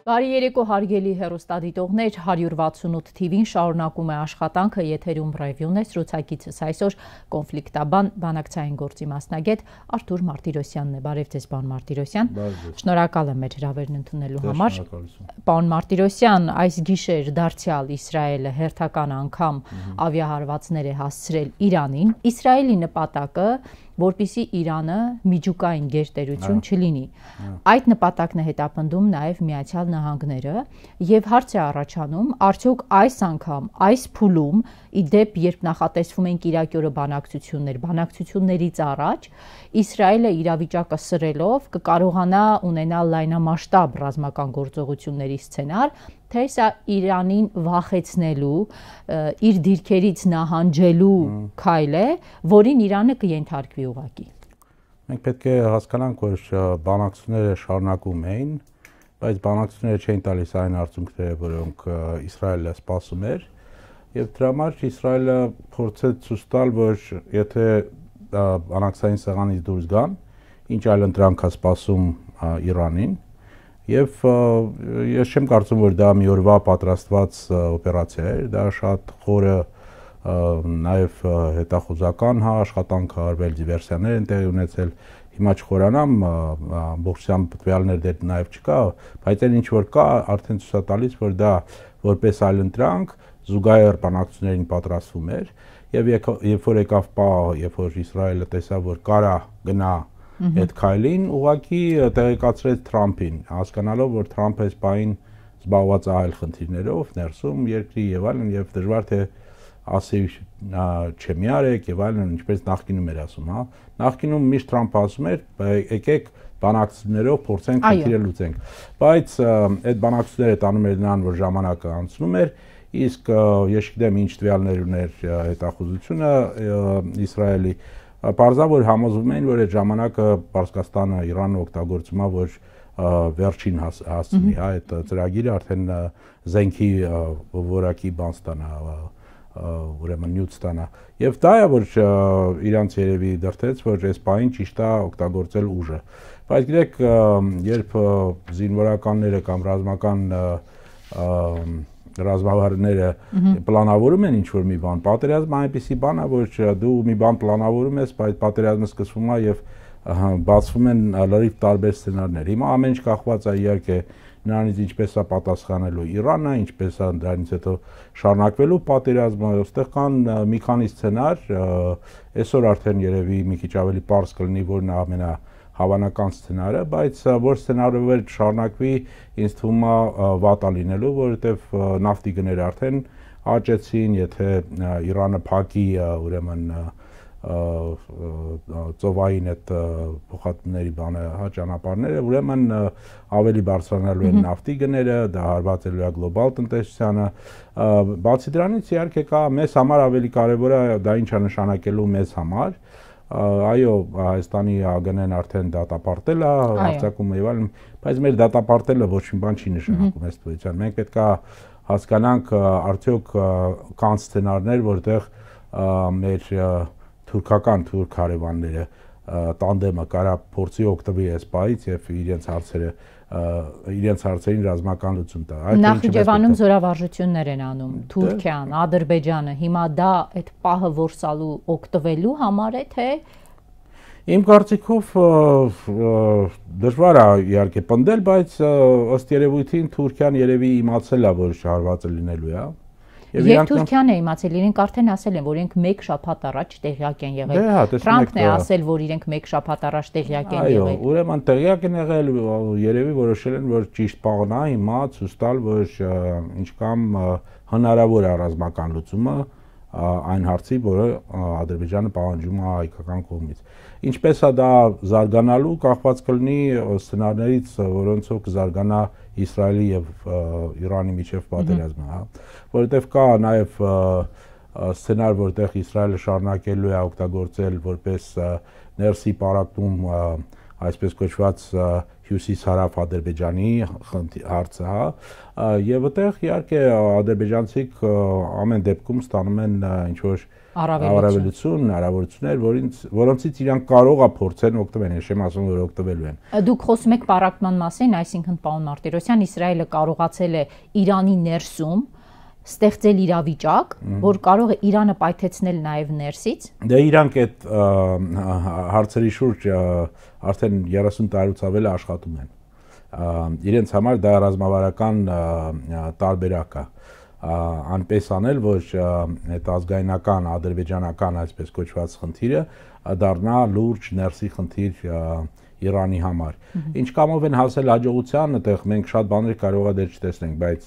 Բարի երեկո հարգելի հեռուստադիտողներ, 168 TV-ին շարունակում է աշխատանքը, եթերում ռևյուն է, զրուցակիցս այսօր կոնֆլիկտաբան բանակցային գործի մասնագետ Արթուր Մարտիրոսյանն է։ Բարև ձեզ, պարոն Մարտիրոսյան։ Շնորհակալ եմ մեր հրավերն ընդունելու համար։ Պարոն Մարտիրոսյան, այս գիշեր դարձյալ Իսրայելը հերթական անգամ ավիահարվածներ է հասցրել Իրանին։ Իսրայելի նպատակը որպեսզի Իրանը միջուկային գերտերություն չլինի։ Այդ նպատակն է հետապնդում նաև Միացյալ Նահանգները եւ հարց է առաջանում, արդյոք այս անգամ այս փուլում իդեպ երբ նախատեսվում են Կիրակի օրը բանակցություններից առաջ Իսրայելը իրավիճակը սրելով կկարողանա ունենալ լայնամասշտաբ ռազմական գործողությունների սցենար, թե սա Իրանին վախեցնելու, իր դիրքերից նահանջելու քայլ է, որին Իրանը կենթարկվի ուղղակի։ Մենք պետք է հասկանանք, որ բանակցությունները շարունակում էին, բայց բանակցությունները չէին տալիս այն արդյունքները, որոնք Իսրայելը սպասում էր, եւ դրա համար Իսրայելը փորձեց ցույց տալ, որ եթե բանակցային սեղանից դուրս գան, ինչ այլ ընտրանք է սպասում Իրանին, եւ ես չեմ կարծում, որ դա մի օրվա պատրաստված օպերացիա էր, դա շատ խորը նաև հետախուզական աշխատանք է արվել, դիվերսիաներ են տեղի ունեցել, հիմա չխորանամ ամբողջությամբ տվյալներ դեռ նաև չկա, բայց այն ինչ որ կա, արդեն ցույց է տալիս, որ դա որպես այլընտրանք զուգահեռ բանակցություններին պատրաստվում էր, եւ երբ որ եկավ պահը, երբ որ Իսրայելը տեսավ, որ կարա գնա այդ քայլին, ուղղակի տեղեկացրեց Թրամփին, հասկանալով, որ Թրամփը այս պահին զբաղված է այլ խնդիրներով, ներսում երկրի եւ այլն, եւ դժվար թե ասի չեմ արեք եւ այլն, ինչպես նախկինում էր ասում, հա։ Նախկինում միշտ Թրամփը ասում էր, եկեք բանակցություններով փորձենք խնդիրը լուծենք։ Բայց այդ բանակցությունները տանում էր նրան, որ ժամանակը անցնում էր, իսկ ես չգիտեմ ինչ տվյալներ ուներ հետախուզությունը Իսրայելի, Պարզավոր համոզվում էին, որ այդ ժամանակը Պարսկաստանը Իրանը օգտագործում է, որ վերջին հասցնի, հա, այդ ծրագիրը արդեն զենքի որակի բան ստանա, ուրեմն նյութ ստանա։ Եվ դա է, որ իրանց երևի դրդեց, որ այս պահին ճիշտ է օգտագործել ուժը։ Բայց գիտեք, երբ զինվորականները կամ ռազմավարները պլանավորում են ինչ-որ մի բան, պատերազմը այնպիսի բան է, որ դու մի բան պլանավորում ես, բայց պատերազմը սկսվում է եւ բացվում են լրիվ տարբեր սցենարներ։ Հիմա ամեն ինչ կախված է իհարկե նրանից ինչպես է պատասխանելու Իրանը, ինչպես է դրանից հետո շարունակվելու պատերազմը, այստեղ կան մի քանի սցենար, այսօր արդեն երևի մի քիչ ավելի պարզ կլինի, որն է ամենահավանական սցենարը, բայց որ սցենարով էլ շարունակվի, ինձ թվում է վատ է լինելու, որովհետև նավթի գները արդեն աճեցին, եթե Իրանը փակի ուրեմն ծովային այդ փոխադրումների բանը, հա, ճանապարհները, ուրեմն ավելի բարձրանալու են նավթի գները, դա հարվածելու է գլոբալ տնտեսությանը։ Բացի դրանից իհարկե կա մեզ համար ավելի կարևոր է դա ինչ է նշանակելու մեզ համար։ Այո, Հայաստանի ԱԳՆ-ն արդեն դատապարտել է, հարձակումը եւ այլն, բայց մեր դատապարտելը ոչ մի բան չի նշանակում ըստ էության։ Մենք պետք է հասկանանք արդյոք կան սցենարներ, որտեղ մեր թուրքական թուրք հարևանները տանդեմը կարա փորձի օգտվի այս պահից եւ իրենց հարցերին ռազմական լուծում տա։ Նախիջևանում զորավարժություններ են անում Թուրքիան, Ադրբեջանը, հիմա դա այդ պահը որսալու օգտվելու համար է, թե Իմ կարծիքով դժվար է իհարկե պնդել, բայց ըստ երևույթին Թուրքիան երևի իմացել է, որ հարվածը լինելու է։ Եվ Թուրքիան է իմացել, իրենք արդեն ասել են, որ իրենք մեկ շաբաթ առաջ տեղյակ են եղել։ Թրամփն է ասել, որ իրենք մեկ շաբաթ առաջ տեղյակ են եղել։ Այո, ուրեմն տեղյակ են եղել, երևի որոշել են, որ ճիշտ պահն է հիմա ցույց տալ, որ ինչքան հնարավոր է ռազմական լուծումը այն հարցի, որը Ադրբեջանը պահանջում է հայկական կողմից։ Ինչպես է դա զարգանալու, կախված կլինի սցենարներից, որոնցով կզարգանա Իսրայելի եւ Իրանի միջև պատերազմը, հա, որովհետեւ կա նաեւ սցենար, որտեղ Իսրայելը շարունակելու է օգտագործել որպես ներսի պարակտում այսպես կոչված հյուսիս-հարավ Ադրբեջանի հարցը, հա, եւ այդտեղ իհարկե ադրբեջանցիք ամեն դեպքում ստանում են ինչ որ առավելություն, հնարավորություններ, որոնցից իրանք կարող է փորձեն օգտվել, ես չեմ ասում, որ օգտվելու են։ Դուք խոսում եք պարակտման մասին, այսինքն պարոն Մարտիրոսյան, Իսրայելը կարողացել է Իրանի ներսում ստեղծել իրավիճակ, որ կարող է Իրանը պայթեցնել նաև ներսից։ Դե իրանք այդ հարցերի շուրջ արդեն 30 տարուց ավել աշխատում են։ Իրենց համար դա ռազմավարական տարբերակ է։ Անպես անել, որ այդ ազգայնական, ադրբեջանական այսպես կոչված խնդիրը դառնա լուրջ ներսի խնդիր Իրանի համար։ Ինչ կամով են հասել հաջողության, այդտեղ մենք շատ բաներ կարող է դեռ չտեսնենք, բայց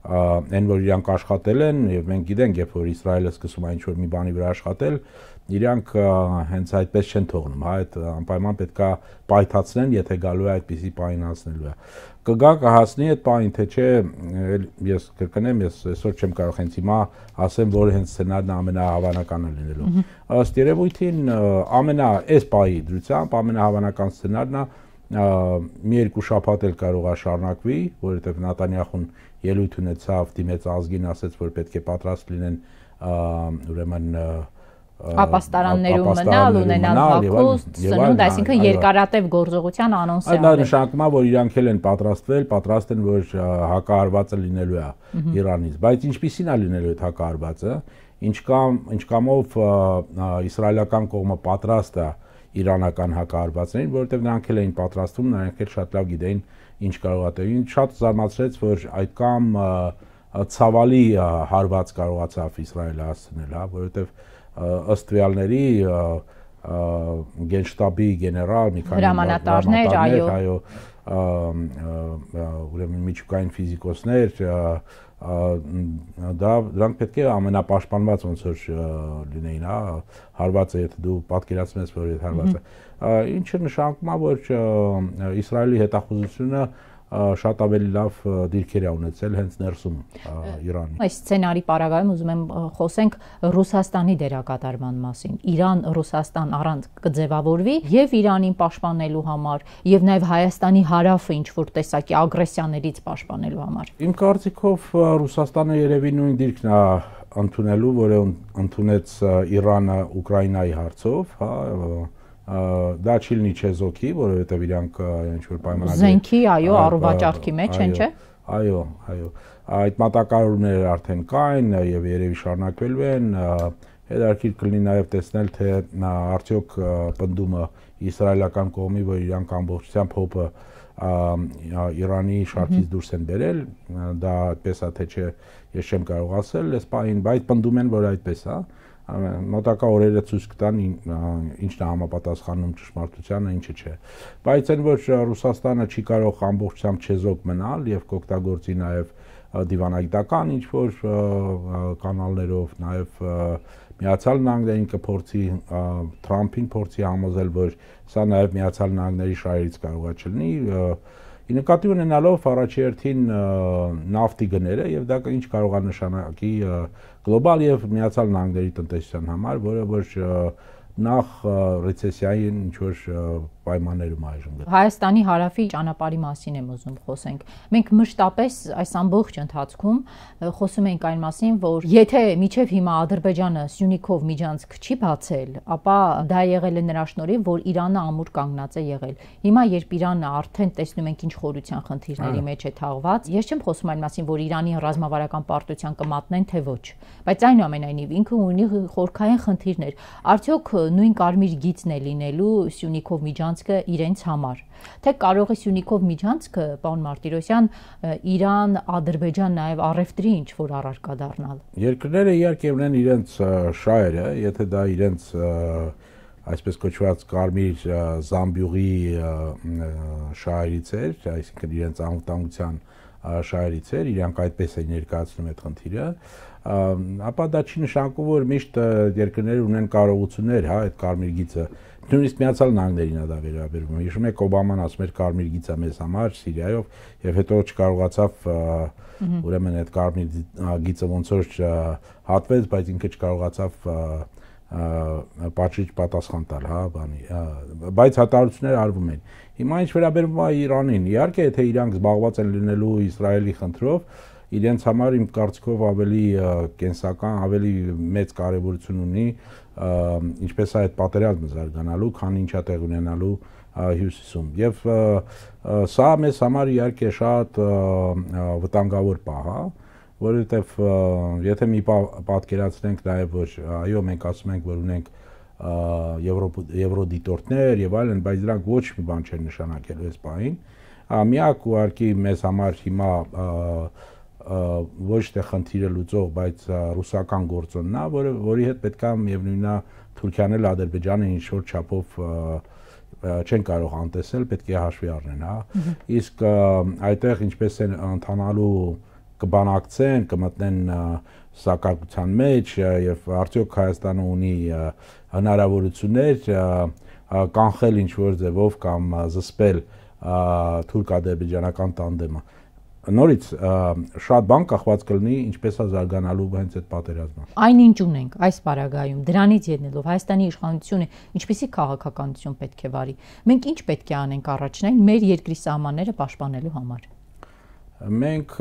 այն որ իրանք աշխատել են եւ մենք գիտենք, երբ որ Իսրայելը սկսում է ինչ-որ մի բանի վրա աշխատել, իրանք հենց այդպես չեն թողնում, հա, այդ անպայման պետքա պայթացնեն, եթե գալու է այդպիսի պահին հասնելու է։ Կգա կհասնի այդ պահին, թե չէ, ես կրկնեմ, ես այսօր չեմ կարող հենց հիմա ասեմ, որ հենց սցենարն ամենահավանականը լինելու։ Ըստ երևույթին այս պահի դրությամբ ամենահավանական սցենարն է մի երկու շաբաթ էլ կարող է շարունակվի, որովհետև Նետանյախուն ելույթ ունեցավ, դիմեց ազգին, ասաց, որ պետք է պատրաստ լինեն ուրեմն ապաստարաններում մնալ, ունենալ հագուստ, սնունդ, այսինքն երկարատև գործողության անոնս է արել։ Այդ նշանակում է, որ իրանք էլ են պատրաստվել, պատրաստ են, որ հակահարվածը լինելու է Իրանից, բայց ինչպիսին է լինելու այդ հակահարվածը, ինչ կամով իսրայելական կողմը պատրաստ է իրանական հակահարվածներին, որովհետև նրանք էլ էին պատրաստվում, նրանք էլ շատ լավ գիտեին ինչ կարող է տեղի։ Շատ զարմացրեց, որ այդքան ցավալի հարված կարողացավ Իսրայելը հասցնել, հա, որովհետև ըստ տվյալների գենշտաբի գեներալ մի քանի հրամանատարներ, այո, ուրեմն միջուկային ֆիզիկոսներ, դրանք պետք է ամենապաշտպանված ոնց որ լինեին, հա, հարվածը, եթե դու պատկերացնում ես, որ այդ հարվածը, ինչը նշանակում է, որ Իսրայելի հետախուզությունը շատ ավելի լավ դիրքեր է ունեցել հենց ներսում Իրանի։ Այս սցենարի պարագայում ուզում եմ խոսենք Ռուսաստանի դերակատարման մասին։ Իրան-Ռուսաստան առանց կձևավորվի եւ Իրանին պաշտպանելու համար, եւ նաեւ Հայաստանի հարավը ինչ որ տեսակի ագրեսիաներից պաշտպանելու համար։ Իմ կարծիքով Ռուսաստանը երևի նույն դիրքն է ընդունելու, որը ընդունեց Իրանը Ուկրաինայի հարցով, հա, դա չի լինի չեզոքի, որովհետև իրանք ինչ-որ պայմանագրեր զենքի, այո, առուվաճառքի մեջ են, չէ՞։ Այո, այդ մատակարարումները արդեն կային եւ երևի շարունակվելու են, հետաքրքիր կլինի նաեւ տեսնել, թե արդյոք պնդումը իսրայելական կողմի, որ իրանք ամբողջությամբ հոպը Իրանի շարքից դուրս են բերել, դա այդպես է, թե չէ, ես չեմ կարող ասել, այս պահին, բայց պնդում են, որ այդպես է։ Մոտակա օրերը ցույց կտան ինչն է համապատասխանում ճշմարտությանը, ինչը չէ։ Բայց այն որ Ռուսաստանը չի կարող ամբողջությամբ չեզոք մնալ եւ կօգտագործի նաեւ դիվանագիտական ինչ որ կանալներով, նաեւ Միացյալ Նահանգներին կփորձի Թրամփին փորձի համոզել, որ սա նաեւ Միացյալ Նահանգների շահերից կարող է չլինի, ի նկատի ունենալով առաջի հերթին նավթի գները եւ դա ինչ կարող է նշանակի գլոբալ եւ Միացյալ Նահանգների տնտեսության համար, որը որ նախ ռեցեսիայի ինչ որ պայմաններում այժմ գտնվում։ Հայաստանի հարավի ճանապարհի մասին եմ ուզում խոսենք։ Մենք մշտապես այս ամբողջ ընթացքում խոսում ենք այն մասին, որ եթե միջև հիմա Ադրբեջանը Սյունիքով միջանցք չի բացել, ապա դա եղել է նրա շնորհիվ, որ Իրանը ամուր կանգնած է եղել։ Հիմա երբ Իրանը արդեն տեսնում ենք ինչ խորության խնդիրների մեջ է թաղված, ես չեմ խոսում այն մասին, որ Իրանի ռազմավարական պարտության կմատնեն, թե ոչ, բայց այնուամենայնիվ ինքը ունի խորքային խնդիրներ։ Արդյոք նույն կարմիր գիծն է լինելու Սյունիքով միջանցքը իրենց համար, թե կարող է Սյունիքով միջանցքը, պարոն Մարտիրոսյան, Իրան, Ադրբեջան, նաև առևտրի ինչ որ առարկա դառնալ։ Երկրները իհարկե ունեն իրենց շահերը, եթե դա իրենց այսպես կոչված կարմիր զամբյուղի շահերից էր, այսինքն իրենց անվտանգության շահերից էր, իրանք այդպես են ներկայացնում այդ խնդիրը, ապա դա չի նշանակում, որ միշտ երկրները ունեն կարողություններ, հա, այդ կարմիր գիծը, նույնիսկ Միացյալ Նահանգներին դա վերաբերում է։ Հիշում եք Օբաման ասում էր կարմիր գիծը մեզ համար Սիրիայով եւ հետո չկարողացավ ուրեմն այդ կարմիր գիծը ոնց որ հատվեց, բայց ինքը չկարողացավ պատժիչ պատասխան տալ, հա, բանի, բայց հատարություններ արվում են։ Հիմա ինչ վերաբերում է Իրանին, իհարկե, եթե իրանք զբաղված են լինելու Իսրայելի խնդրով, իրենց համար իմ կարծիքով ավելի կենսական, ավելի մեծ կարևորություն ունի, ինչպես այդ պատերազմը զարգանալու, քան ինչա տեղ ունենալու հյուսիսում։ Եվ սա մեզ համար իհարկե շատ վտանգավոր պահ է, որովհետև եթե մի պատկերացնենք նաև, որ այո, մենք ասում ենք, որ ունենք եվրոդիտորդներ եւ այլն, բայց դրանք ոչ մի բան չեն նշանակելու այս պահին։ Միակ ուղղակի մեզ համար հիմա ոչ թե խնդիրը լուծող, բայց ռուսական գործոնն է, որի հետ պետք է միևնույնն է Թուրքիան էլ Ադրբեջանը ինչ որ չափով չեն կարող անտեսել, պետք է հաշվի առնեն, հա։ Իսկ այդտեղ ինչպես են ընթանալու կբանակցեն, կմտնեն սակարկության մեջ եւ արդյոք Հայաստանը ունի հնարավորություններ կանխել ինչ որ ձևով կամ զսպել թուրք-ադրբեջանական տանդեմը։ Նորից շատ բան կախված կլինի ինչպես է զարգանալու հենց այդ պատերազմը։ Այնինչ ունենք այս պարագայում դրանից ելնելով Հայաստանի իշխանությունը ինչպիսի քաղաքականություն պետք է վարի։ Մենք ինչ պետք է անենք առաջնային մեր երկրի սահմանները պաշտպանելու համար։ Մենք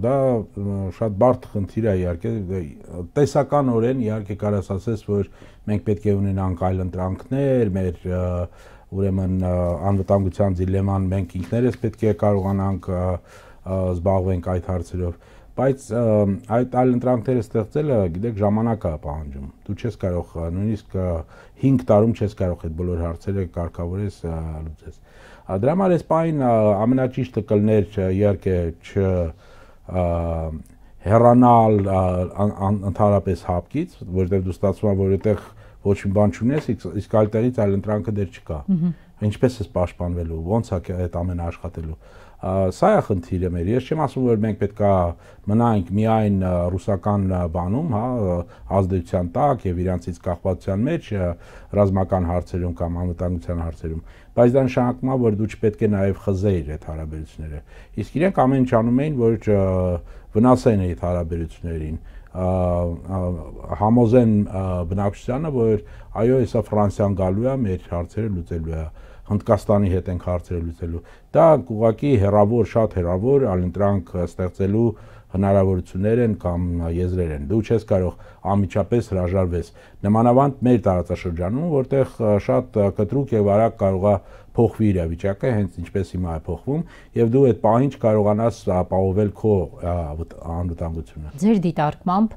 դա շատ բարդ խնդիր է իհարկե, տեսականորեն իհարկե կարաս ասես, որ մենք պետք է ունենանք այլ ընտրանքներ, մեր ուրեմն անվտանգության դիլեման մենք ինքներս պետք է կարողանանք զբաղվենք այդ հարցերով, բայց այդ այլ ընտրանքները ստեղծելը, գիտեք, ժամանակ է պահանջում։ Դու չես կարող նույնիսկ 5 տարում չես կարող այդ բոլոր հարցերը կարգավորես լուծես։ Դրա համար այս պահին ամենաճիշտը կլներ իհարկե հեռանալ ընդհանրապես հապկից, որովհետև դու ստացվում է, որ այդտեղ ոչ մի բան չունես, իսկ այլտեղից այլ ընտրանքը դեռ չկա։ Ինչպես ես պաշտպանվելու, ո՞նց է այդ ամենը աշխատելու։ Սա է խնդիրը մեր։ Ես չեմ ասում, որ մենք պետք է մնանք միայն ռուսական բանում, հա, ազդեցության տակ եւ իրանցից կախվածության մեջ ռազմական հարցերում կամ անվտանգության հարցերում, բայց դա նշանակում է, որ դու չպետք է նաեւ խզեիր այդ հարաբերությունները։ Իսկ իրենք ամեն ինչ անում էին, որ վնասեն այդ հարաբերություններին, համոզեն բնակչությանը, որ այո, հեսա Ֆրանսիան գալու է, մեր հարցերը լուծելու է, Հնդկաստանի հետ ենք հարցերը լուծելու։ Դա ուղղակի հեռավոր, շատ հեռավոր այլընտրանք ստեղծելու հնարավորություններ են կամ եզրեր են։ Դու չես կարող անմիջապես հրաժարվես։ Նմանավանդ մեր տարածաշրջանում, որտեղ շատ կտրուկ եւ արագ կարող է փոխվի իրավիճակը, հենց ինչպես հիմա է փոխվում, եւ դու այդ պահին չկարողանաս ապահովել քո անվտանգությունը։ Ձեր դիտարկմամբ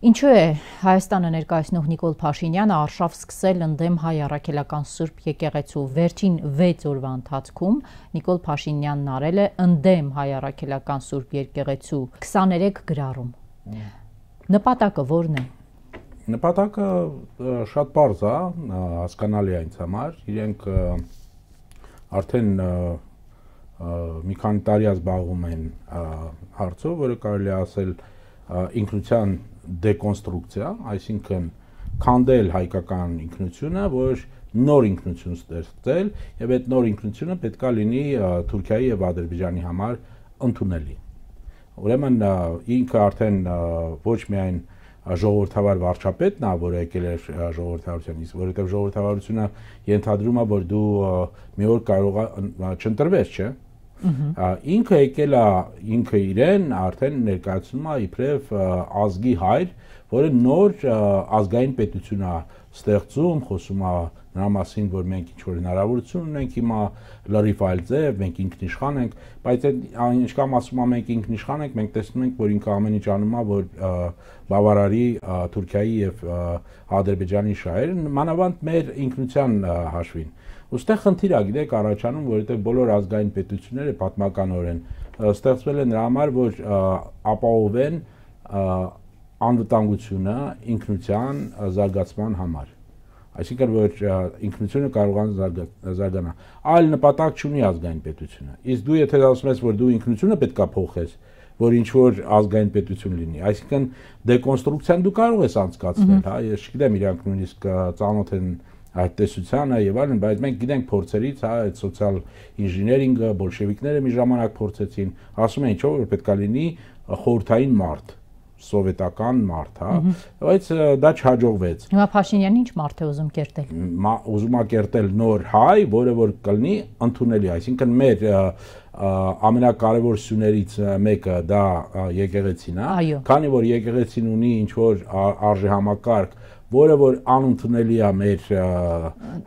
ինչու է Հայաստանը ներկայացնող Նիկոլ Փաշինյանը արշավ սկսել ընդդեմ հայ առաքելական Սուրբ եկեղեցու վերջին 6 օրվա ընթացքում Նիկոլ Փաշինյանն արել է ընդդեմ հայ առաքելական Սուրբ եկեղեցու 23 գրառում։ Նպատակը ո՞րն է։ Նպատակը շատ պարզ է, հասկանալի է ինձ համար, իրենք արդեն մի քանի տարի զբաղվում են հարցով, որը կարելի է ասել ինքնության դեկոնստրուկցիա, այսինքն քանդել հայկական ինքնությունը, որ նոր ինքնություն ստեղծել, եւ այդ նոր ինքնությունը պետք է լինի Թուրքիայի եւ Ադրբեջանի համար ընդունելի։ Ուրեմն ինքը արդեն ոչ միայն ժողովրդավար վարչապետն է, որը եկել է ժողովրդավարությունից, որովհետեւ ժողովրդավարությունը ենթադրում է, որ դու մի օր կարող չընտրվես, չէ՞։ Ինքը եկել է ինքը իրեն արդեն ներկայացնում է իբրև ազգի հայր, որը նոր ազգային պետություն է ստեղծում, խոսում է նրա մասին, որ մենք ինչ-որ հնարավորություն ունենք հիմա լրիվ այլ ձև, մենք ինքնիշխան ենք, բայց այդ ինչքան ասում է մենք ինքնիշխան ենք, մենք տեսնում ենք, որ ինքը ամեն ինչ անում է, որ բավարարի Թուրքիայի եւ Ադրբեջանի շահերը, մանավանդ մեր ինքնության հաշվին։ Ոստեղ խնդիր է, գիտեք, առաջանում, որովհետև բոլոր ազգային պետությունները պատմականորեն ստեղծվել են նրա համար, որ ապահովեն անվտանգությունը ինքնության զարգացման համար։ Այսինքն, որ ինքնությունը կարողանա զարգանալ։ Այլ նպատակ չունի ազգային պետությունը։ Իսկ դու եթե ասում ես, որ դու ինքնությունը պետքա փոխես, որ ինչ որ ազգային պետություն լինի, այսինքն դեկոնստրուկցիան դու կարող ես անցկացնել, հա, ես չգիտեմ, իրանք նույնիսկ ծանոթ են այդ տեսությանը եւ այլն, բայց մենք գիտենք փորձերից, հա, այդ սոցիալ ինժեներինգը, բոլշևիկները մի ժամանակ փորձեցին, ասում են ինչով որ պետքա լինի խորհրդային մարդ։ սովետական մարդ, հա, բայց դա չհաջողվեց։ Հիմա Փաշինյանը ինչ մարդ է ուզում կերտել։ Ուզում է կերտել նոր հայ, որը որ կլինի ընդունելի, այսինքն մեր ամենակարևոր սյուներից մեկը դա եկեղեցին է, քանի որ եկեղեցին ունի ինչ որ արժեհամակարգ, որը որ անընդունելի է մեր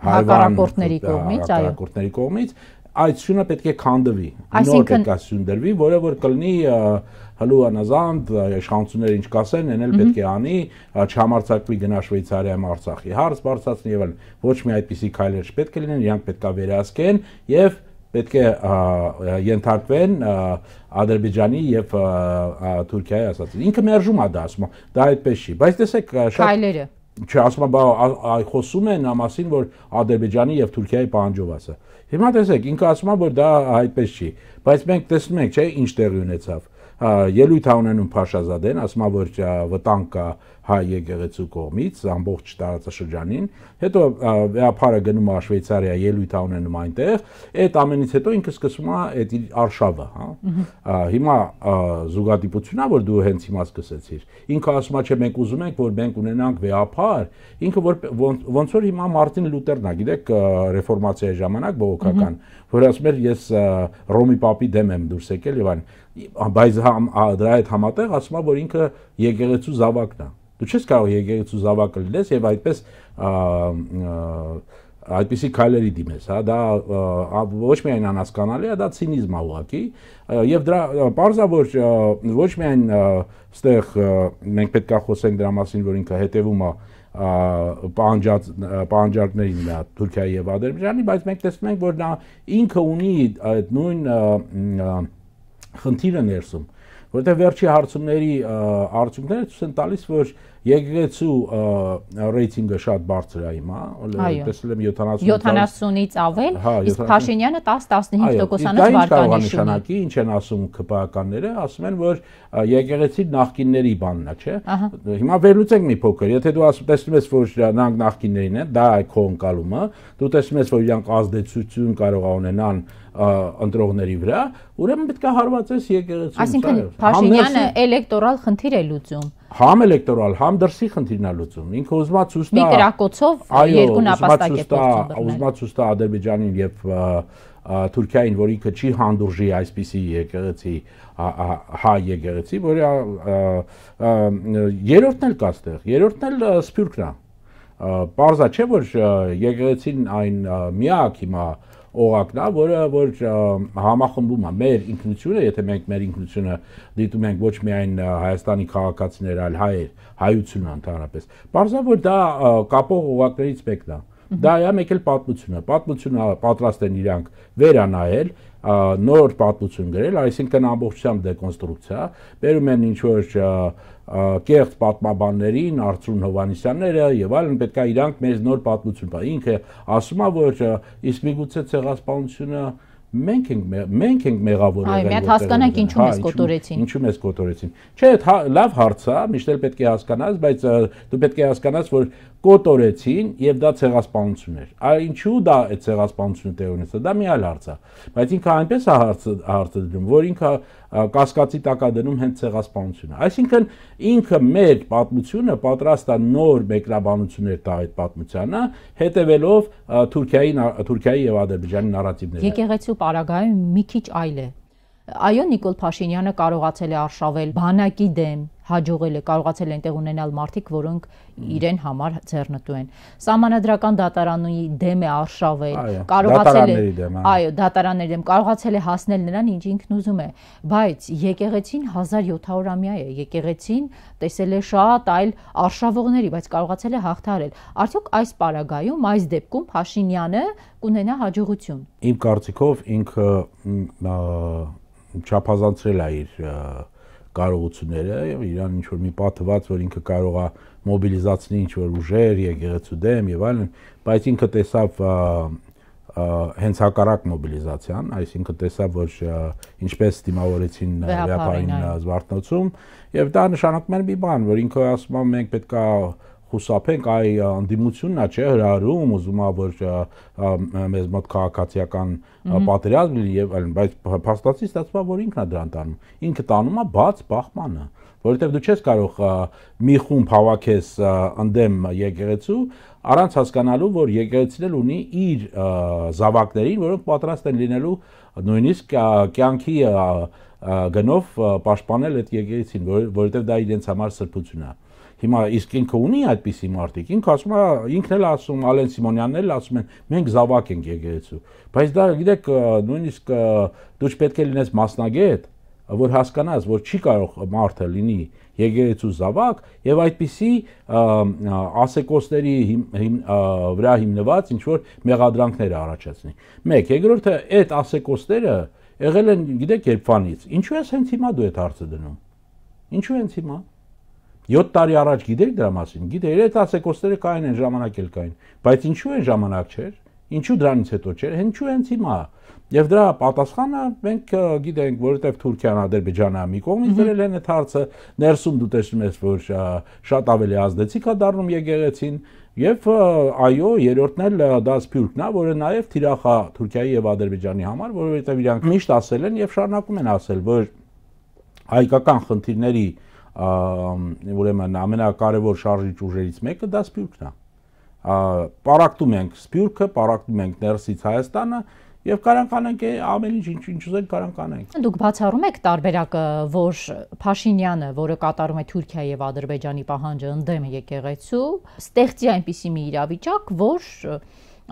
հակառակորդների կողմից, այդ սյունը պետք է քանդվի, նոր պետք է սյուն դրվի, որը որ կլինի հլու անազանդ իշխանությունները ինչ կասեն, այն էլ պետք է անի, չհամարձակվի գնա Շվեյցարիայում Արցախի հարց բարձրացնի եւ այլն, ոչ մի այդպիսի քայլեր չպետք է լինեն, իրանք պետք է վերահսկեն եւ պետք է ենթարկվեն Ադրբեջանի եւ Թուրքիայի ասած։ Ինքը մերժում է դա, ասում է, դա այդպես չի, բայց տեսեք շատ քայլերը Չէ, ասում եմ, խոսում են ամասին, որ Ադրբեջանի եւ Թուրքիայի պահանջով ասա։ Հիմա տեսեք, ինքը ասում է, որ դա այդպես չի, բայց մենք տեսնում ենք, չէ, ինչ տեղի ունեցավ։ Ելույթ ունենում Փաշազադեն, ասում է, որ վտանգ կա հայ եկեղեցու կողմից ամբողջ տարածաշրջանին, հետո վեհապարը գնում է Շվեյցարիա, ելույթ ունենում այնտեղ, այդ ամենից հետո ինքը սկսում է այդ արշավը, հա։ Հիմա զուգադիպությունն է, որ դու հենց հիմա սկսեցիր։ Ինքը ասում է, չէ, մենք ուզում ենք, որ մենք ունենանք վեհապար, ինքը ոնց որ հիմա Մարտին Լութերն է, գիտեք, ռեֆորմացիայի ժամանակ բողոքական, որ ասում էր ես Ռոմի Պապի դեմ եմ դուրս եկել եւ այլն, բայց դրա հետ համատեղ ասում է, որ ինքը եկեղեցու զավակն է։ Դու չես կարող եկեղեցու զավակը լինես եւ այդպիսի քայլերի դիմես, հա, դա ոչ միայն անհասկանալի է, դա ցինիզմ է ուղղակի եւ դրա բարձա որ ոչ միայն այստեղ մենք պետք է խոսենք դրա մասին, որ ինքը հետեւում է պահանջարկներին Թուրքիայի եւ Ադրբեջանի, բայց մենք տեսնում ենք, որ նա ինքը ունի այդ նույն խնդիրը ներսում, որտեղ վերջի հարցումների արդյունքները ցույց են տալիս, որ եկեղեցու ռեյտինգը շատ բարձր է հիմա, տեսել եմ 70-ից ավել, իսկ Փաշինյանը 10-15%-անոց վարկանիշ ունի։ Ինչ են ասում ԿՊԱ-ականները, ասում են, որ եկեղեցի նախկինների բանն է, չէ։ Հիմա վերլուծենք մի փոքր, եթե դու տեսնում ես, որ նրանք նախկիններին են, դա է քո ընկալումը, դու տեսնում ես, որ իրանք ազդեցություն կարող ունենան ընտրողների վրա, ուրեմն պետք է հարվածես եկեղեցուն։ Այսինքն Փաշինյանը էլեկտորալ խնդիր է լուծում։ Համ էլեկտորալ, համ դրսի խնդիրն է լուծում։ Ինքը ուզում է ցույց տա։ Մի կրակոցով երկու նապաստակ է փորձում։ Ուզում է ցույց տա Ադրբեջանին եւ Թուրքիային, որ ինքը չի հանդուրժի այսպիսի եկեղեցի, հայ եկեղեցի, որը երրորդն էլ կա այստեղ, երրորդն էլ Սփյուռքն է։ Պարզա չէ, որ եկեղեցին այն միակ հիմա օղակն է, որ համախմբում է մեր ինքնությունը, եթե մենք մեր ինքնությունը դիտում ենք ոչ միայն Հայաստանի քաղաքացիներ, այլ հայեր, հայությունը ընդհանրապես։ Պարզա որ դա կապող օղակներից մեկն է։ Դա է մեկ էլ պատմությունը։ Պատմությունը պատրաստ են իրանք վերանայել, նոր պատմություն գրել, այսինքն ամբողջությամբ դեկոնստրուկցիա, բերում են ինչ որ կեղծ պատմաբաններին, Արծրուն Հովհաննիսյանները եւ այլն, պետք է իրանք մեզ նոր պատմություն տա։ Ինքը ասում է, որ իսկ միգուցե ցեղասպանությունը մենք ենք մեղավոր եղել։ Այո, մենք հասկանանք ինչու մեզ կոտորեցին։ Ինչու մեզ կոտորեցին։ Չէ, լավ հարց է, միշտ էլ պետք է հասկանաս, բայց դու պետք է հասկանաս, որ կոտորեցին եւ դա ցեղասպանություն էր։ Այ ինչու դա այդ ցեղասպանությունը տեղ ունեցավ, դա մի այլ հարց է։ Բայց ինքը այնպես է հարցը դնում, որ ինքը կասկածի տակ է դնում հենց ցեղասպանությունը։ Այսինքն ինքը մեր պատմությունը պատրաստ է նոր մեկնաբանություններ տա այդ պատմությանը, հետևելով Թուրքիայի եւ Ադրբեջանի նարատիվները։ Եկեղեցու պարագայում մի քիչ այլ է։ Այո, Նիկոլ Փաշինյանը կարողացել է արշավել բանակի դեմ, հաջողել է, կարողացել է այնտեղ ունենալ մարդիկ, որոնք իրեն համար ձեռնտու են։ Սահմանադրական դատարանի դեմ է արշավել, կարողացել է, այո, դատարանների դեմ, կարողացել է հասնել նրան, ինչ ինքն ուզում է, բայց եկեղեցին 1700-ամյա է, եկեղեցին տեսել է շատ այլ արշավողների, բայց կարողացել է հաղթահարել։ Արդյոք այս պարագայում, այս դեպքում Փաշինյանը կունենա հաջողություն։ Իմ կարծիքով ինքը չափազանցրել է իր կարողությունները եւ իրան ինչ որ մի պատված, որ ինքը կարող է մոբիլիզացնել ինչ որ ուժեր եկեղեցու դեմ եւ այլն, բայց ինքը տեսավ հենց հակառակ մոբիլիզացիան, այսինքն տեսավ, որ ինչպես դիմավորեցին վեհապարին Զվարթնոցում եւ դա նշանակում է մի բան, որ ինքը ասում է մենք պետք է խուսափենք այ անդիմությունն է, չէ, հրահրում, ուզում է որ մեզ մոտ քաղաքացիական պատերազմ լինի եւ այլն, բայց փաստացի ստացվում է, որ ինքն է դրան տանում։ Ինքը տանում է բաց բախմանը, որովհետեւ դու չես կարող մի խումբ հավաքես ընդդեմ եկեղեցու առանց հասկանալու, որ եկեղեցին էլ ունի իր զավակներին, որոնք պատրաստ են լինելու նույնիսկ կյանքի գնով պաշտպանել այդ եկեղեցին, որովհետեւ դա իրենց համար սրբություն է։ Հիմա իսկ ինքը ունի այդպիսի մարդիկ, ինքը ասում է, ինքն էլ ասում, Ալեն Սիմոնյանն էլ ասում են, մենք զավակ ենք եկեղեցու, բայց դա գիտեք, նույնիսկ դու չպետք է լինես մասնագետ, որ հասկանաս, որ չի կարող մարդը լինի եկեղեցու զավակ եւ այդպիսի ասեկոսների վրա հիմնված ինչ որ մեղադրանքներ առաջացնի։ Մեկ, երկրորդը այդ ասեկոսները եղել են, գիտեք, երբվանից։ Ինչու ես հենց հիմա դու այդ հարցը դնում։ Ինչու հենց հիմա։ 7 տարի առաջ գիտեք դրա մասին, գիտեք, այդ ասեկոսները կային են ժամանակ էլ կային, բայց ինչու են ժամանակ չէր, ինչու դրանից հետո չէր, ինչու հենց հիմա։ Եվ դրա պատասխանը մենք գիտենք, որովհետև Թուրքիան, Ադրբեջանը մի կողմից դրել են այդ հարցը, ներսում դու տեսնում ես, որ շատ ավելի ազդեցիկ է դառնում եկեղեցին, եւ այո, երրորդն էլ դա սփյուռքն է, որը նաեւ թիրախ է Թուրքիայի եւ Ադրբեջանի համար, որովհետեւ իրանք միշտ ասել են եւ շարունակում են ասել, որ հայկական խնդիրների ուրեմն ամենակարևոր շարժիչ ուժերից մեկը դա սփյուռքն է։ Պարակտում ենք սփյուռքը, պարակտում ենք ներսից Հայաստանը եւ կարանք անենք ամեն ինչ ուզենք կարանք անենք։ Դուք բացառում եք տարբերակը, որ Փաշինյանը, որը կատարում է Թուրքիայի եւ Ադրբեջանի պահանջը ընդդեմ եկեղեցու, ստեղծի այնպիսի մի իրավիճակ, որ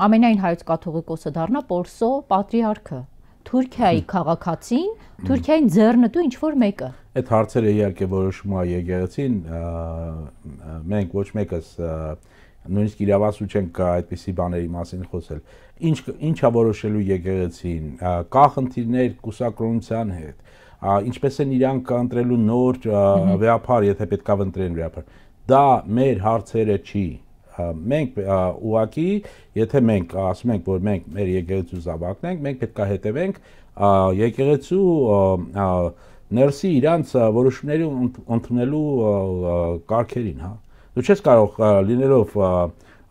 ամենայն հայոց կաթողիկոսը դառնա Պորսո պատրիարքը, Թուրքիայի քաղաքացին, Թուրքիային ձեռնտու ինչ որ մեկը։ Այդ հարցերը իհարկե որոշում է եկեղեցին, մենք ոչ մեկս նույնիսկ իրավասու չենք այդպիսի բաների մասին խոսել։ Ինչա որոշելու եկեղեցին, կա խնդիրներ կուսակրոնության հետ, ինչպես են իրանք ընտրելու նոր վեհապար, եթե պետքա ընտրեն վեհապար։ Դա մեր հարցերը չի։ Մենք ուղղակի, եթե մենք ասում ենք, որ մենք մեր եկեղեցու զավակն ենք, մենք պետք է հետևենք եկեղեցու ներսի իրանց որոշումների ընդունելու կարգերին, հա։ Դու չես կարող լինելով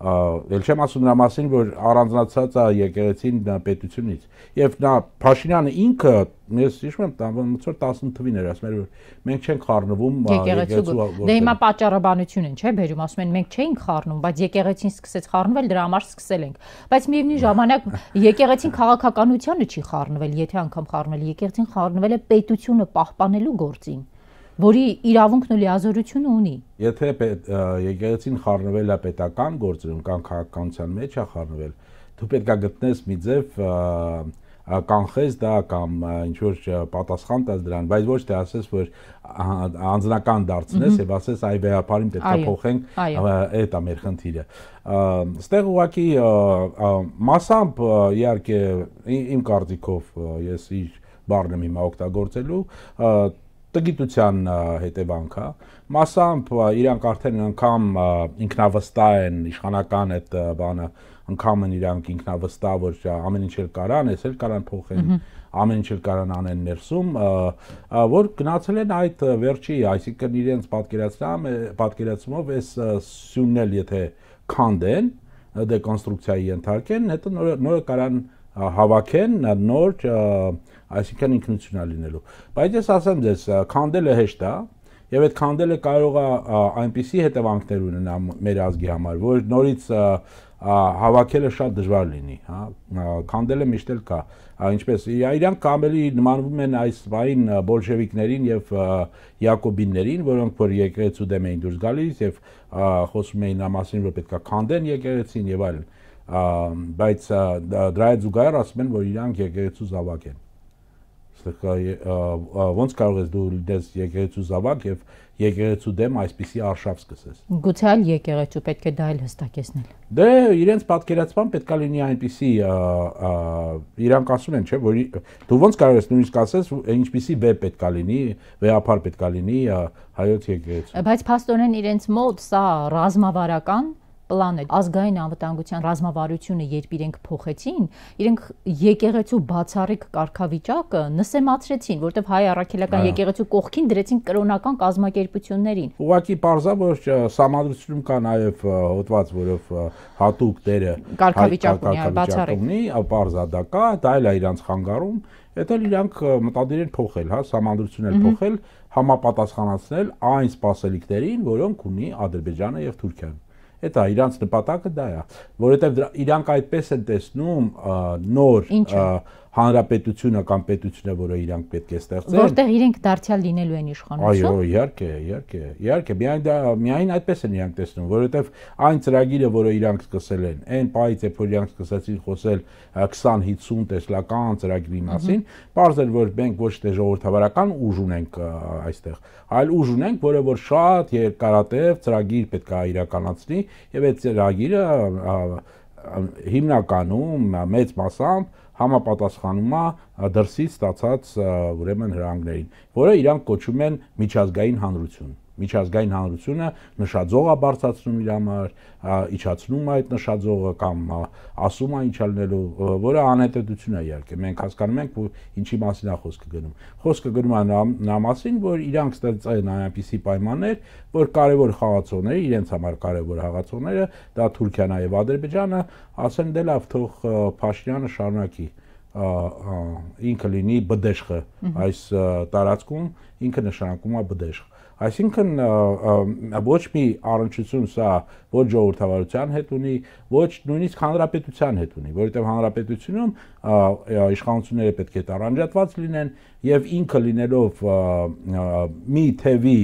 ել չեմ ասում նրա մասին, որ առանձնացած է եկեղեցին պետությունից։ Եվ նա Փաշինյանը ինքը, ես հիշում եմ, ոնց որ 10 թվին էր ասում, որ մենք չենք խառնվում եկեղեցու։ Դե հիմա պատճառաբանություն են, չէ՞, բերում, ասում են մենք չէինք խառնում, բայց եկեղեցին սկսեց խառնվել, դրա համար սկսել ենք։ Բայց միևնույն ժամանակ եկեղեցին քաղաքականությանը չի խառնվել, եթե անգամ խառնվել, եկեղեցին խառնվել է պետությունը պահպանելու գործին, որի իրավունքն ու լիազորությունը ունի։ Եթե եկեղեցին խառնվել է պետական գործերում կամ քաղաքականության մեջ է խառնվել, դու պետք է գտնես մի ձև կանխես դա կամ ինչ որ պատասխան տաս դրան, բայց ոչ թե ասես, որ անձնական դարձնես եւ ասես այ վեհապարին պետք է փոխենք, այդ է մեր խնդիրը։ Ստեղ ուղղակի մասամբ իհարկե իմ կարծիքով ես իր բառն եմ հիմա օգտագործելու տգիտության հետևանք է, մասամբ իրանք արդեն անգամ ինքնավստահ են իշխանական այդ բանը, անգամ են իրանք ինքնավստահ, որ ամեն ինչ էլ կարան, ես էլ կարան փոխեն, ամեն ինչ էլ կարան անեն ներսում, որ գնացել են այդ վերջի, այսինքն իրենց պատկերացումով այս սյունն էլ եթե քանդեն, դեկոնստրուկցիայի ենթարկեն, հետո նորը կարան հավաքեն նոր այսինքն ինքնությունա լինելու։ Բայց ես ասեմ ձեզ, քանդելը հեշտ է, եւ այդ քանդելը կարող է այնպիսի հետևանքներ ունենա մեր ազգի համար, որ նորից հավաքելը շատ դժվար լինի, հա, քանդելը միշտ էլ կա, ինչպես իրանք ավելի նմանվում են այս վային բոլշևիկներին եւ յակոբիններին, որոնք որ եկեղեցու դեմ էին դուրս գալիս եւ խոսում էին նրա մասին, որ պետք է քանդեն եկեղեցին եւ այլն, բայց դրա հետ զուգահեռ ասում են, որ իրանք եկեղեցու զավակ են։ Ոնց կարող ես դու լինես եկեղեցու զավակ եւ եկեղեցու դեմ այսպիսի արշավ սկսես։ Գուցե այլ եկեղեցու պետք է դա էլ հստակեցնել։ Դե իրենց պատկերացման պետք է լինի այնպիսի իրանք ասում են, չէ, որ դու ոնց կարող ես նույնիսկ ասես ինչպիսի վեբ պետք է լինի, վեհապար պետք է լինի հայոց եկեղեցու։ Բայց փաստորեն իրենց մոտ սա ռազմավարական պլանը, ազգային անվտանգության ռազմավարությունը, երբ իրենք փոխեցին, իրենք եկեղեցու բացառիկ կարգավիճակը նսեմացրեցին, որտեղ հայ առաքելական եկեղեցու կողքին դրեցին կրոնական կազմակերպություններին։ Ուղղակի պարզա, որ Սահմանադրությունում կա նաև հոդված, որով հատուկ դերը կարգավիճակ ունի, պարզա դա կա, դա էլ է իրանց խանգարում, դա էլ իրանք մտադիր են փոխել, Սահմանադրությունն էլ փոխել, համապատասխանացնել այն սպասելիքներին, որոնք ունի Ադրբեջանը եւ Թուրքիան։ Դա իրանց նպատակը դա է, որովհետեւ իրանք այդպես են տեսնում նոր հանրապետությունը կամ պետությունը, որը իրանք պետք է ստեղծեն, որտեղ իրենք դարձյալ լինելու են իշխանություն։ Այո, իհարկե, միայն այդպես են իրանք տեսնում, որովհետեւ այն ծրագիրը, որը իրանք սկսել են, այն պահից երբ որ իրանք սկսեցին խոսել 20-50 տեսլական ծրագրի մասին, պարզ էր, որ մենք ոչ թե ժողովրդավարական ուժ ունենք այստեղ, այլ ուժ ունենք, որը որ շատ երկարատև ծրագիր պետք է իրականացնի, եւ այդ ծրագիրը հիմնականում մեծ մասամբ համապատասխանում է դրսից ստացած ուրեմն հրանգներին, որը իրանք կոչում են միջազգային հանրություն։ Միջազգային հանրությունը նշաձող է բարձրացնում իր համար, իջացնում է այդ նշաձողը կամ ասում է ինչ ալնելու, որը անհետեթություն է իհարկե։ Մենք հասկանում ենք, որ ինչի մասին է խոսքը գնում։ Խոսքը գնում է նա մասին, որ իրանք ստեղծել են այնպիսի պայմաններ, որ կարևոր խաղացողները, իրենց համար կարևոր խաղացողները, դա Թուրքիան եւ Ադրբեջանը, ասեն դե լավ, թող Փաշինյանը շարունակի ինքը լինի բդեշխը այս տարածքում, ինքը նշանակում է բդեշխ։ Այսինքն ոչ մի առնչություն սա ոչ ժողովրդավարության հետ ունի, ոչ նույնիսկ հանրապետության հետ ունի, որովհետև հանրապետությունում իշխանությունները պետք է տարանջատված լինեն եւ ինքը լինելով մի թևի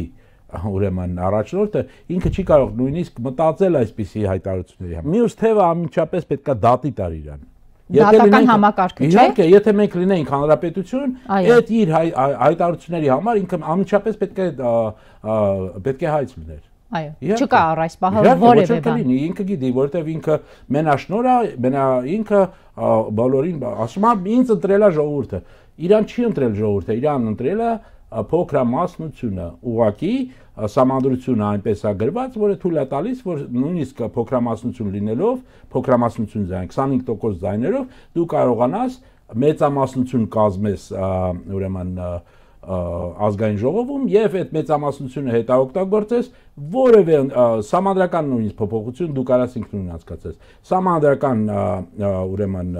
ուրեմն առաջնորդը ինքը չի կարող նույնիսկ մտածել այսպիսի հայտարարությունների համար։ Մյուս թևը անմիջապես պետք է դատի տար իրան։ Դատական համակարգը, չէ՞։ Իհարկե, եթե մենք լինենք հանրապետություն, այդ իր հայտարարությունների համար ինքը անմիջապես պետք է հայց լիներ։ Այո, չկա առ այս պահը որևէ բան։ Ինքը գիտի, որովհետև ինքը մենաշնոր է, ինքը բոլորին ասում է, ինձ ընտրել է ժողովուրդը։ Իրան չի ընտրել ժողովուրդը, իրան ընտրել է փոքրամասնությունը, ուղղակի Սահմանադրությունը այնպես է գրված, որը թույլ է տալիս, որ նույնիսկ փոքրամասնություն լինելով, փոքրամասնություն ձայն 25% ձայներով դու կարողանաս մեծամասնություն կազմես ուրեմն ազգային ժողովում եւ այդ մեծամասնությունը հետաօգտագործես որևէ սահմանադրական նույնիսկ փոփոխություն դու կարաս ինքնուրույն անցկացես։ Սահմանադրական ուրեմն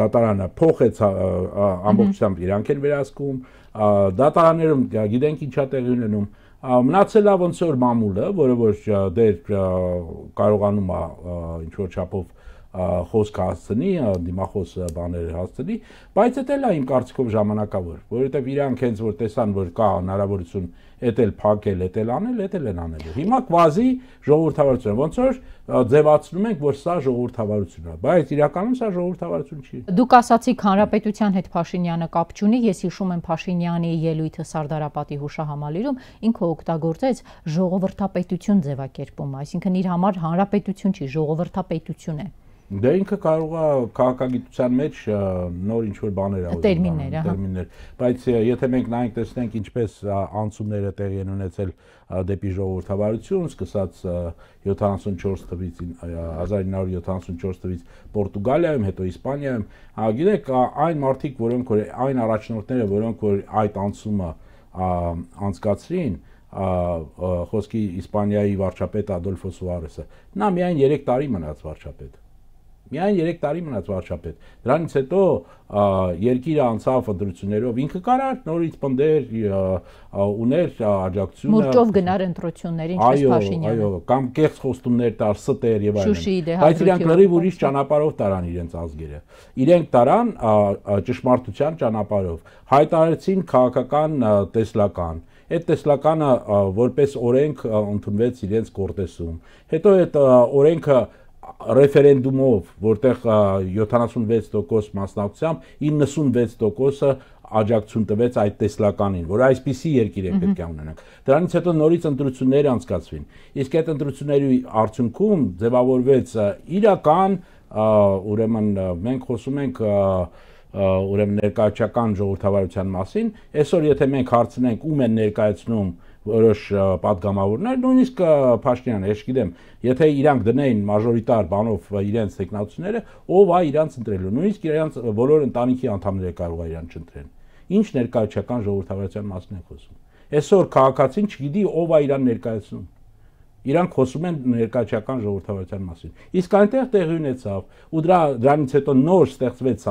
դատարանը փոխեց ամբողջությամբ իրանք են վերահսկում, դատարաններում գիտենք ինչա տեղի ունենում, մնացել է ոնց որ մամուլը, որը որ դեր կարողանում է ինչ որ չափով խոսք հասցնի, դիմախոս բաներ հասցնի, բայց դա էլ է իմ կարծիքով ժամանակավոր, որովհետև իրանք հենց որ տեսան, որ կա հնարավորություն էտել փակել, էտել անել, էտել են անելու։ Հիմա կվազի ժողովրդավարություն, ոնց որ ձևացնում ենք, որ սա ժողովրդավարություն է, բայց իրականում սա ժողովրդավարություն չի։ Դուք ասացիք հանրապետության հետ Փաշինյանը կապ չունի, ես հիշում եմ Փաշինյանի ելույթը Սարդարապատի հուշահամալիրում, ինքը օգտագործեց ժողովրդապետություն ձևակերպումը, այսինքն իր համար հանրապետություն չի, ժողովրդապետություն է։ Դե ինքը կարող է քաղաքագիտության մեջ նոր ինչ-որ բաներ տերմիններ, բայց եթե մենք նայենք տեսնենք ինչպես անցումները տեղի են ունեցել դեպի ժողովրդավարություն, սկսած 74 թվականից 1974 թվականից Պորտուգալիայում, հետո Իսպանիայում, գիտեք, այն մարդիկ, որոնք որ այն առաջնորդները, որոնք որ այդ անցումը անցկացրին, խոսքի Իսպանիայի վարչապետ Ադոլֆո Սուարեսը, նա միայն 3 տարի մնաց վարչապետ։ Միայն 3 տարի մնաց վարչապետ։ Դրանից հետո երկիրը անցավ ընտրություններով, ինքը կարար նորից պնդեր, ուներ աջակցությունը։ Մուրճով գնար ընտրությունների, ինչպես Փաշինյանը։ Այո, կամ կեղծ խոստումներ տար, ստեր եւ այլն։ Բայց իրանք լրիվ ուրիշ ճանապարհով տարան իրենց ազգերը։ Իրենք տարան ճշմարտության ճանապարհով։ Հայտարարեցին քաղաքական տեսլական։ Այդ տեսլականը որպես օրենք ընդունվեց իրենց կորտեսում։ Հետո այդ օրենքը ռեֆերենդումով, որտեղ 76% մասնակցությամբ 96%-ը աջակցություն տվեց այդ տեսլականին, որ այսպիսի երկիր է պետք է ունենանք։ Դրանից հետո նորից ընտրություններ անցկացվին։ Իսկ այդ ընտրությունների արդյունքում ձևավորվեց իրական, ուրեմն մենք խոսում ենք ուրեմն ներկայացական ժողովրդավարության մասին, այսօր եթե մենք հարցնենք ում են ներկայացնում որոշ պատգամավորներ, նույնիսկ Փաշինյանը, ես գիտեմ, եթե իրանք դնեին մաժորիտար բանով իրենց տեխնացիները, ով է իրանց ընտրելու, նույնիսկ իրանց բոլոր ընտանիքի անդամները կարող է իրանք չընտրեն։ Ինչ ներկայացական ժողովրդավարության մասին են խոսում։ Այսօր քաղաքացին չգիտի ով է իրան ներկայացնում։ Իրանք խոսում են ներկայացական ժողովրդավարության մասին։ Իսկ այնտեղ տեղի ունեցավ ու դրանից հետո նոր ստեղծվեց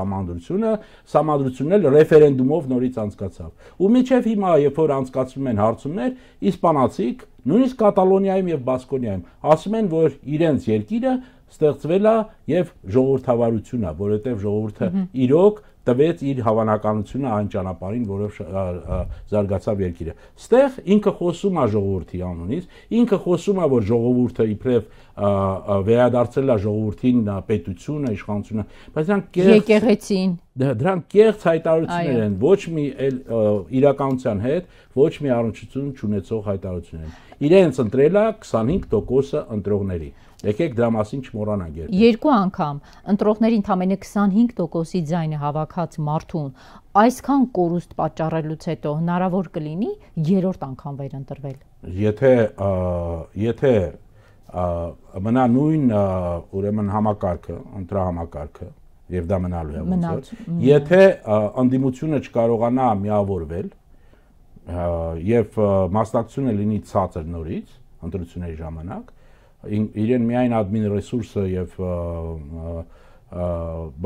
սահմանադրությունն էլ ռեֆերենդումով նորից անցկացավ։ Ու մինչև հիմա, երբ որ անցկացվում են հարցումներ, իսպանացիք, նույնիսկ Կատալոնիայում եւ Բասկոնիայում ասում են, որ իրենց երկիրը ստեղծվել է եւ ժողովրդավարություն է, որովհետեւ ժողովուրդը իրոք տվեց իր հավանականությունը այն ճանապարհին, որով զարգացավ երկիրը։ Ստեղ ինքը խոսում է ժողովրդի անունից, ինքը խոսում է, որ ժողովուրդը իբրև վերադարձել է ժողովրդին պետությունը, իշխանությունը, բայց եկեղեցին դրանք կեղծ հայտարարություններ են, ոչ մի իրականության հետ, ոչ մի առնչություն չունեցող հայտարարություններ են։ Իրենց ընտրել է 25%-ը ընտրողների։ Եկեք դրա մասին չմոռանանք երբեք։ Երկու անգամ ընտրողների ընդամենը 25%-ի ձայնը հավաքած մարդուն այսքան կորուստ պատճառելուց հետո հնարավոր կլինի երրորդ անգամ վերընտրվել։ Եթե մնա նույն ուրեմն համակարգը, ընտրահամակարգը, եւ դա մնալու է ոնց որ, եթե անդիմությունը չկարողանա միավորվել եւ մասնակցությունը լինի ցածր նորից ընտրությունների ժամանակ, իրեն միայն admin ռեսուրսը եւ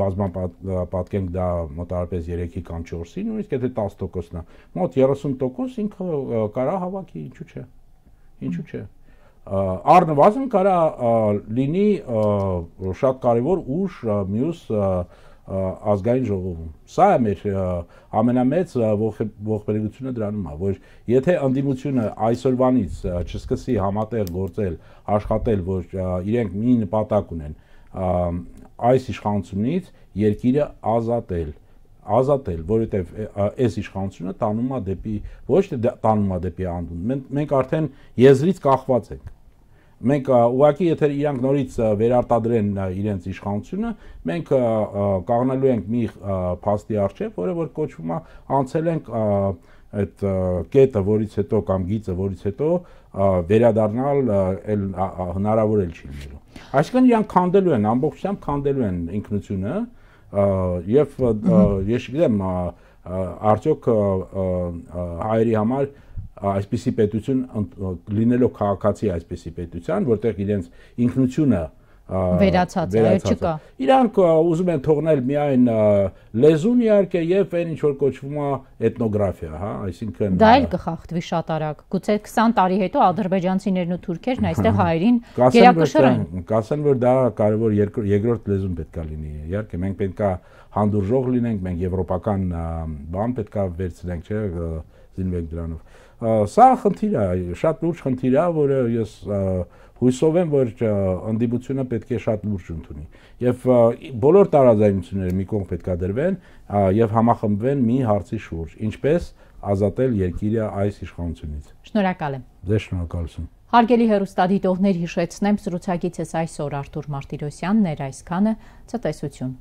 բազմապատկենք դա մոտավորապես 3-ի կամ 4-ի, նույնիսկ եթե 10%-ն է, մոտ 30% ինքը կարա հավաքի, ինչու՞ չէ։ Առնվազն կարա լինի շատ կարևոր ուժ մյուս ազգային ժողովում։ Սա է մեր ամենամեծ ողբերգությունը դրանում է, որ եթե անդիմությունը այսօրվանից չսկսի համատեղ գործել, աշխատել, որ իրենք մի նպատակ ունեն, այս իշխանությունից երկիրը ազատել, որովհետև այս իշխանությունը տանում է դեպի ոչ թե տանում է դեպի անդուն, մենք արդեն եզրից կախված ենք։ Մենք ուղղակի եթե իրանք նորից վերարտադրեն իրենց իշխանությունը, մենք կանգնելու ենք մի փաստի առջև, որը որ կոչվում է անցել ենք այդ կետը, որից հետո կամ գիծը, որից հետո վերադառնալ հնարավոր էլ չի լինելու։ Այսինքն իրանք քանդելու են, ամբողջությամբ քանդելու են ինքնությունը եւ ես գիտեմ արդյոք հայերի համար այսպիսի պետություն լինելով քաղաքացի այսպիսի պետության, որտեղ իրենց ինքնությունը վերացած է, չկա։ Իրանք ուզում են թողնել միայն լեզուն իհարկե եւ այն ինչ որ կոչվում է էթնոգրաֆիա, հա, այսինքն դա էլ կխախտվի շատ արագ։ Գուցե 20 տարի հետո ադրբեջանցիներն ու թուրքերն այստեղ հայերին գերակշռեն։ Կասեն, որ դա կարևոր երկրորդ լեզուն պետք է լինի։ Իհարկե մենք պետք է հանդուրժող լինենք, մենք եվրոպական բան պետք է վերցնենք, չէ՞, զինվենք դրանով։ Սա խնդիր է, շատ լուրջ խնդիր է, որը ես հույսով եմ, որ անդիմությունը պետք է շատ լուրջ ընդունի։ Եվ բոլոր տարաձայնությունները մի կողմ պետք է դրվեն եւ համախմբվեն մի հարցի շուրջ, ինչպես ազատել երկիրը այս իշխանությունից։ Շնորհակալ եմ։ Ձեզ շնորհակալություն։ Հարգելի հեռուստադիտողներ, հիշեցնեմ, զրուցակիցս այսօր Արթուր Մարտիրոսյանն էր, այսքանը ցտեսություն։